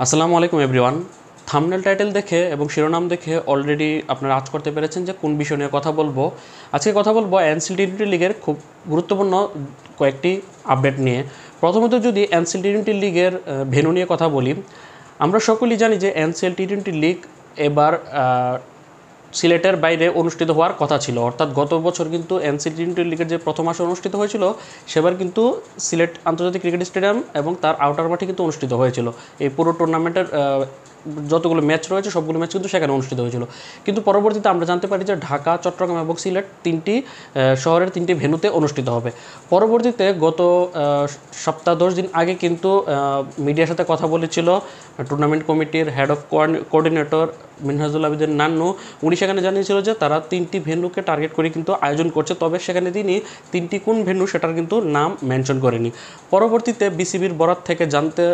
আসসালামু আলাইকুম everyone. Thumbnail title দেখে এবং শিরোনাম দেখে অলরেডি আপনারা আজ করতে পেরেছেন যে কোন বিষয় নিয়ে কথা বলবো। আজকে কথা বলবো এনসিএল টি-20 লিগের খুব গুরুত্বপূর্ণ কয়েকটি আপডেট নিয়ে। প্রথমত যদি এনসিএল টি-20 লিগের ভেন্যু নিয়ে কথা বলি, আমরা সকলেই জানি যে এনসিএল টি-20 লিগ এবার সিলেটের বাইরে অনুষ্ঠিত হওয়ার কথা ছিল, অর্থাৎ গত বছর কিন্তু এনসিএল টি-20 লিগের যে প্রথম আসর অনুষ্ঠিত হয়েছিল সেবার কিন্তু সিলেট আন্তর্জাতিক ক্রিকেট স্টেডিয়াম এবং তার আউটার মাঠে কিন্তু অনুষ্ঠিত হয়েছিল। এই পুরো টুর্নামেন্টের যতগুলো ম্যাচ রয়েছে সবগুলো ম্যাচ কিন্তু সেখানে অনুষ্ঠিত হয়েছিল। কিন্তু পরবর্তীতে আমরা জানতে পারি যে ঢাকা, চট্টগ্রাম এবং সিলেট তিনটি শহরের তিনটি ভেন্যুতে অনুষ্ঠিত হবে। পরবর্তীতে গত সপ্তাহ 10 দিন আগে কিন্তু মিডিয়ার সাথে কথা বলেছিল টুর্নামেন্ট কমিটির head of coordinator Minhajul Abedin Nannu. উনি সেখানে জানিয়েছিল যে তারা তিনটি ভেন্যুকে টার্গেট করে কিন্তু আয়োজন করছে, তবে সেখানে তিনি তিনটি কোন ভেন্যু সেটার কিন্তু নাম মেনশন করেনি। পরবর্তীতে বিসিবির বরাত থেকে জানতে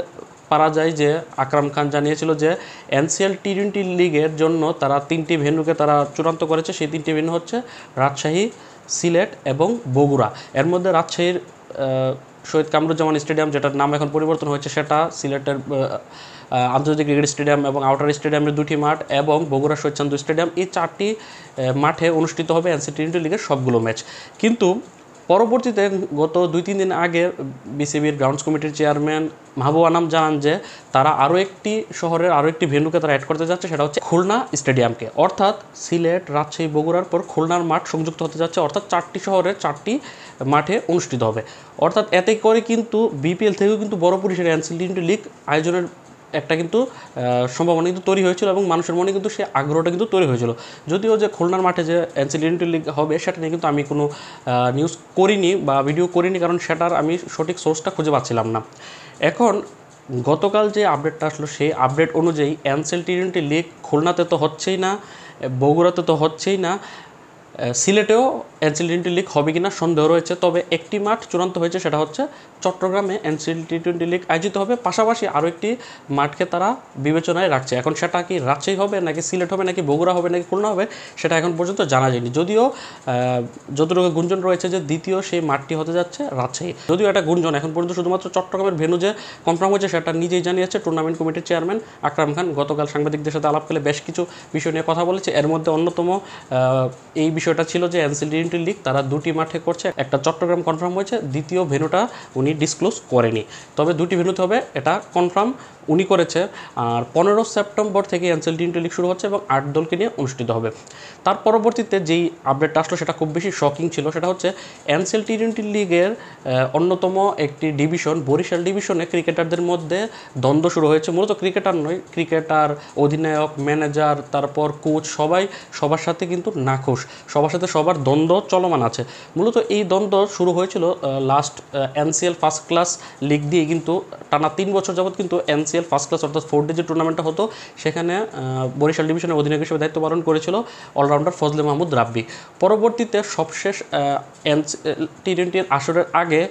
পারা যায় যে আকরাম খান জানিয়েছিল যে এনসিএল টি-20 লিগের জন্য তারা তিনটি ভেন্যুকে তারা চূড়ান্ত করেছে। সেই তিনটি ভেন্যু হচ্ছে রাজশাহী, সিলেট এবং বগুড়া। এর মধ্যে রাজশাহীর শহীদ কামরুজ্জামান স্টেডিয়াম, যেটার নাম এখন পরিবর্তন হয়েছে, সেটা সিলেটের আন্তর্জাতিক ক্রিকেট স্টেডিয়াম এবং আউটার স্টেডিয়ামের দুটি মাঠ এবং বগুড়া শহীদ চান্দু স্টেডিয়াম, এই চারটি মাঠে অনুষ্ঠিত হবে এনসিএল টি-20 লিগের সবগুলো ম্যাচ। কিন্তু পরবর্তীতে গত 2-3 দিন আগে বিসিবির গ্রাউন্ডস কমিটির চেয়ারম্যান মাহবুব আনাম জানান যে তারা আরও একটি শহরের আরও একটি ভেন্যুকে তারা অ্যাড করতে যাচ্ছে, সেটা হচ্ছে খুলনা স্টেডিয়ামকে। অর্থাৎ সিলেট, রাজশাহী, বগুড়ার পর খুলনার মাঠ সংযুক্ত হতে যাচ্ছে, অর্থাৎ চারটি শহরের চারটি মাঠে অনুষ্ঠিত হবে। অর্থাৎ এতে করে কিন্তু বিপিএল থেকেও কিন্তু বড় পরিসরে এনসিএল টি-20 লিগ আয়োজনের একটা কিন্তু সম্ভাবনা কিন্তু তৈরি হয়েছিল এবং মানুষের মনে কিন্তু সেই আগ্রহটা কিন্তু তৈরি হয়েছিল। যদিও যে খুলনার মাঠে যে এনসিএল টি-20 লিগ হবে সেটা নিয়ে কিন্তু আমি কোনো নিউজ করিনি বা ভিডিও করিনি, কারণ সেটার আমি সঠিক সোর্সটা খুঁজে পাচ্ছিলাম না। এখন গতকাল যে আপডেটটা আসলো সেই আপডেট অনুযায়ী এনসিএল টি-20 লিগ খুলনাতে তো হচ্ছেই না, বগুড়াতে তো হচ্ছেই না, সিলেটেও এনসিএল টি-20 লিগ হবে কিনা সন্দেহ রয়েছে। তবে একটি মাঠ চূড়ান্ত হয়েছে, সেটা হচ্ছে চট্টগ্রামে এনসিএল টি-20 লিগ আয়োজিত হবে। পাশাপাশি আরও একটি মাঠকে তারা বিবেচনায় রাখছে। এখন সেটা কি রাজশাহী হবে নাকি সিলেট হবে নাকি বগুড়া হবে নাকি খুলনা হবে সেটা এখন পর্যন্ত জানা যায়নি। যদিও যতটুকু গুঞ্জন রয়েছে যে দ্বিতীয় সেই মাঠটি হতে যাচ্ছে রাজশাহী, যদিও এটা গুঞ্জন, এখন পর্যন্ত শুধুমাত্র চট্টগ্রামের ভেন্যু যে কনফার্ম হয়েছে সেটা নিজেই জানিয়েছে টুর্নামেন্ট কমিটির চেয়ারম্যান আকরাম খান। গতকাল সাংবাদিকদের সাথে আলাপকালে বেশ কিছু বিষয় নিয়ে কথা বলেছে। এর মধ্যে অন্যতম এই বিষয়টা ছিল যে এনসিএল টি-20 লিগ তারা দুটি মাঠে করছে, একটা চট্টগ্রাম কনফার্ম হয়েছে, দ্বিতীয় ভেন্যুটা উনি ডিসক্লোজ করেনি। তবে দুটি ভেন্যুতে হবে এটা কনফার্ম উনি করেছে। আর 15 সেপ্টেম্বর থেকে এনসিএল টি-20 লিগ শুরু হচ্ছে এবং 8 দলকে নিয়ে অনুষ্ঠিত হবে। তার পরবর্তীতে যেই আপডেটটা আসলো সেটা খুব বেশি শকিং ছিল, সেটা হচ্ছে এনসিএল টি-20 লিগের অন্যতম একটি ডিভিশন বরিশাল ডিভিশনে ক্রিকেটারদের মধ্যে দ্বন্দ্ব শুরু হয়েছে। মূলত ক্রিকেটার নয়, ক্রিকেটার, অধিনায়ক, ম্যানেজার, তারপর কোচ, সবাই সবার সাথে কিন্তু নাখুশ, সবার সাথে সবার দ্বন্দ্ব চলমান আছে। মূলত এই দ্বন্দ্ব শুরু হয়েছিল last NCL first class league দিয়ে, কিন্তু টানা 3 বছর যাবৎ কিন্তু এনসিএল ফার্স্ট ক্লাস অর্থাৎ 4 ডে যে টুর্নামেন্টটা হতো সেখানে বরিশাল ডিভিশনের অধিনায়ক হিসেবে দায়িত্ব পালন করেছিল অলরাউন্ডার ফজলে মাহমুদ রাব্বি। পরবর্তীতে সবশেষ এনসিএল টি-20 আসরের আগে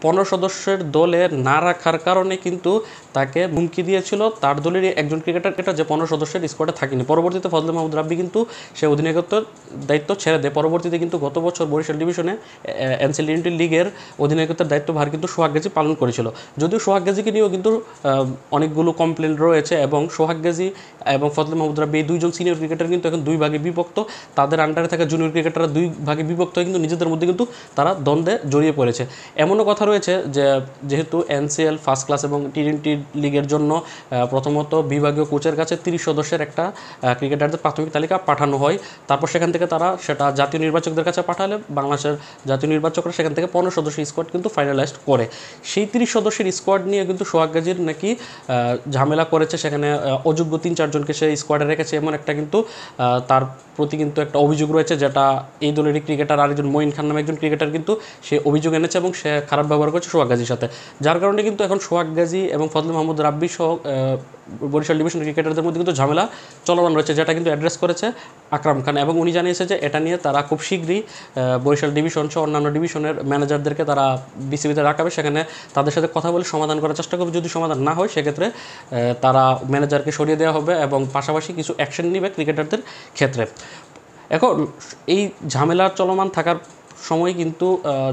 15 সদস্যের দলে না রাখার কারণে কিন্তু তাকে হুমকি দিয়েছিল তার দলেরই একজন ক্রিকেটার, এটা যে 15 সদস্যের স্কোয়াডে থাকেনি। পরবর্তীতে ফজলে মাহমুদ রাব্বি কিন্তু সে অধিনায়কত্বের দায়িত্ব ছেড়ে দেয়। পরবর্তীতে কিন্তু গত বছর বরিশাল ডিভিশনে এনসিএল টি-20 লিগের অধিনায়কত্বের দায়িত্বভার কিন্তু সোহাগ গাজী পালন করেছিল। যদিও সোহাগ গাজীকে নিয়েও কিন্তু অনেকগুলো কমপ্লেন রয়েছে এবং সোহাগ গাজী এবং ফজলে মাহমুদ রাব্বি এই দুইজন সিনিয়র ক্রিকেটার কিন্তু এখন দুই ভাগে বিভক্ত। তাদের আন্ডারে থাকা জুনিয়র ক্রিকেটাররা দুই ভাগে বিভক্ত হয়ে কিন্তু নিজেদের মধ্যে কিন্তু তারা দ্বন্দ্বে জড়িয়ে পড়েছে। এমনও কথা রয়েছে যে যেহেতু এনসিএল ফার্স্ট ক্লাস এবং টি-20 লিগের জন্য প্রথমত বিভাগীয় কোচের কাছে 30 সদস্যের একটা ক্রিকেটারদের প্রাথমিক তালিকা পাঠানো হয়, তারপর সেখান থেকে তারা সেটা জাতীয় নির্বাচকদের কাছে পাঠালে বাংলাদেশের জাতীয় নির্বাচকরা সেখান থেকে 15 সদস্যের স্কোয়াড কিন্তু ফাইনালাইজড করে। সেই 30 সদস্যের স্কোয়াড নিয়ে কিন্তু সোহাগ গাজীর নাকি ঝামেলা করেছে, সেখানে অযোগ্য 3-4 জনকে সে স্কোয়াডে রেখেছে, এমন একটা কিন্তু তার প্রতি কিন্তু একটা অভিযোগ রয়েছে, যেটা এই দলেরই ক্রিকেটার আরেকজন মঈন খান নামে একজন ক্রিকেটার কিন্তু সে অভিযোগ এনেছে এবং সে খারাপ ব্যবহার করছে সোহাগ গাজীর সাথে। যার কারণে কিন্তু এখন সোহাগ গাজী এবং ফজলে মাহমুদ রাব্বি সহ বরিশাল ডিভিশনের ক্রিকেটারদের মধ্যে কিন্তু ঝামেলা চলমান রয়েছে, যেটা কিন্তু অ্যাড্রেস করেছে আকরাম খান এবং উনি জানিয়েছে যে এটা নিয়ে তারা খুব শীঘ্রই বরিশাল ডিভিশন সহ অন্যান্য ডিভিশনের ম্যানেজারদেরকে তারা বিসিবিতে রাখাবে, সেখানে তাদের সাথে কথা বলে সমাধান করার চেষ্টা করবে। যদি সমাধান না হয় সেক্ষেত্রে তারা ম্যানেজারকে সরিয়ে দেওয়া হবে এবং পাশাপাশি কিছু অ্যাকশন নেবে ক্রিকেটারদের ক্ষেত্রে। এখন এই ঝামেলা চলমান থাকার সময় কিন্তু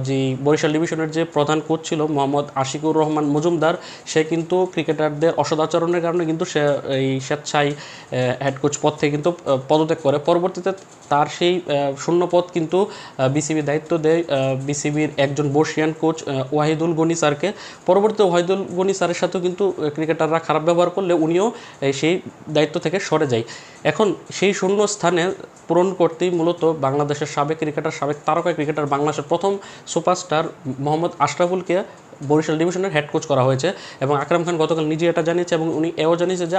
যে বরিশাল ডিভিশনের যে প্রধান কোচ ছিল মোহাম্মদ আশিকুর রহমান মজুমদার, সে কিন্তু ক্রিকেটারদের অসদাচরণের কারণে কিন্তু সে এই স্বেচ্ছায় হেড কোচ পদ থেকে কিন্তু পদত্যাগ করে। পরবর্তীতে তার সেই শূন্য পদ কিন্তু বিসিবি দায়িত্ব দেয় বিসিবির একজন বর্ষিয়ান কোচ ওয়াহিদুল গনি স্যারকে। পরবর্তীতে ওয়াহিদুল গনি স্যারের সাথেও কিন্তু ক্রিকেটাররা খারাপ ব্যবহার করলে উনিও সেই দায়িত্ব থেকে সরে যায়। এখন সেই শূন্য স্থানে পূরণ করতেই মূলত বাংলাদেশের সাবেক ক্রিকেটার, সাবেক তারকা ক্রিকেটার, বাংলাদেশের প্রথম সুপারস্টার মোহাম্মদ আশরাফুলকে বরিশাল ডিভিশনের হেড কোচ করা হয়েছে। এবং আকরাম খান গতকাল নিজে এটা জানিয়েছে এবং উনি এও জানিয়েছে যে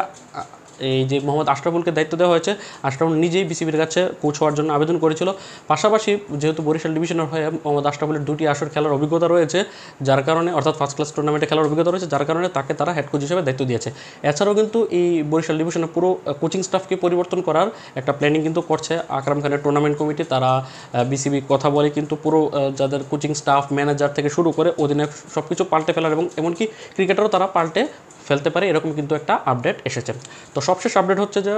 এই যে মোহাম্মদ আশরাফুলকে দায়িত্ব দেওয়া হয়েছে, আশরাফুল নিজেই বিসিবির কাছে কোচ হওয়ার জন্য আবেদন করেছিল। পাশাপাশি যেহেতু বরিশাল ডিভিশনের হয়ে মোহাম্মদ আশরাফুলের 2টি আসর খেলার অভিজ্ঞতা রয়েছে, যার কারণে অর্থাৎ ফার্স্ট ক্লাস টুর্নামেন্টে খেলার অভিজ্ঞতা রয়েছে, যার কারণে তাকে তারা হেড কোচ হিসেবে দায়িত্ব দিয়েছে। এছাড়াও কিন্তু এই বরিশাল ডিভিশনের পুরো কোচিং স্টাফকে পরিবর্তন করার একটা প্ল্যানিং কিন্তু করছে আকরাম খানের টুর্নামেন্ট কমিটি। তারা বিসিবি কথা বলে কিন্তু পুরো যাদের কোচিং স্টাফ, ম্যানেজার থেকে শুরু করে অধিনায়ক সব কিছু পাল্টে ফেলার এবং এমনকি ক্রিকেটারও তারা পাল্টে ফেলতে পারে, এরকম কিন্তু একটা আপডেট এসেছে। তো সবশেষ আপডেট হচ্ছে যে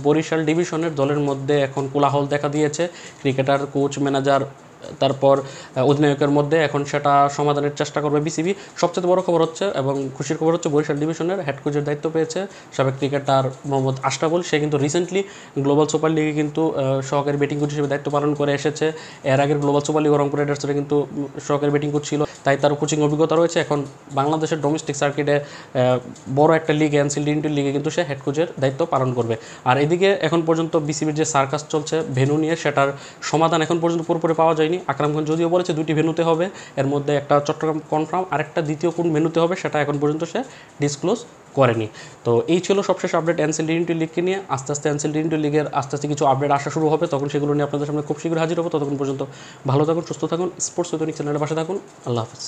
বরিশাল ডিভিশনের দলের মধ্যে এখন কোলাহল দেখা দিয়েছে। ক্রিকেটার, কোচ, ম্যানেজার, তারপর অধিনায়কের মধ্যে এখন সেটা সমাধানের চেষ্টা করবে বিসিবি। সবচেয়ে বড় খবর হচ্ছে এবং খুশির খবর হচ্ছে বরিশাল ডিভিশনের হেড কোচের দায়িত্ব পেয়েছে সাবেক ক্রিকেটার মোহাম্মদ আশরাফুল। সে কিন্তু রিসেন্টলি গ্লোবাল সুপার লিগে কিন্তু সহকারী ব্যাটিং কোচ হিসেবে দায়িত্ব পালন করে এসেছে। এর আগের গ্লোবাল সুপার লিগ রংপুর রাইডার্সের কিন্তু সহকারী ব্যাটিং কোচ ছিল, তাই তার কোচিং অভিজ্ঞতা রয়েছে। এখন বাংলাদেশের ডোমেস্টিক সার্কিটে বড় একটা লিগ এনসিএল টি20 লিগে কিন্তু সে হেড কোচের দায়িত্ব পালন করবে। আর এদিকে এখন পর্যন্ত বিসিবির যে সার্কাস চলছে ভেন্যু নিয়ে, সেটার সমাধান এখন পর্যন্ত পুরোপুরি পাওয়া যায়নি। আকরাম খান যদিও বলেছে 2টি ভেন্যুতে হবে, এর মধ্যে একটা চট্টগ্রাম কনফার্ম, আরেকটা দ্বিতীয় কোন ভেন্যুতে হবে সেটা এখন পর্যন্ত সে ডিসক্লোজ করেনি। তো এই ছিল সবশেষ আপডেট এনসিএল টি20 লিগকে নিয়ে। আস্তে আস্তে এনসিএল টি20 লিগের আস্তে আস্তে কিছু আপডেট আসা শুরু হবে, তখন সেগুলো নিয়ে আপনাদের সামনে খুব শীঘ্রই হাজির হবো। ততক্ষণ পর্যন্ত ভালো থাকুন, সুস্থ থাকুন, স্পোর্টস ঐতনিক চ্যানেলের পাশে থাকুন। আল্লাহ হাফিজ।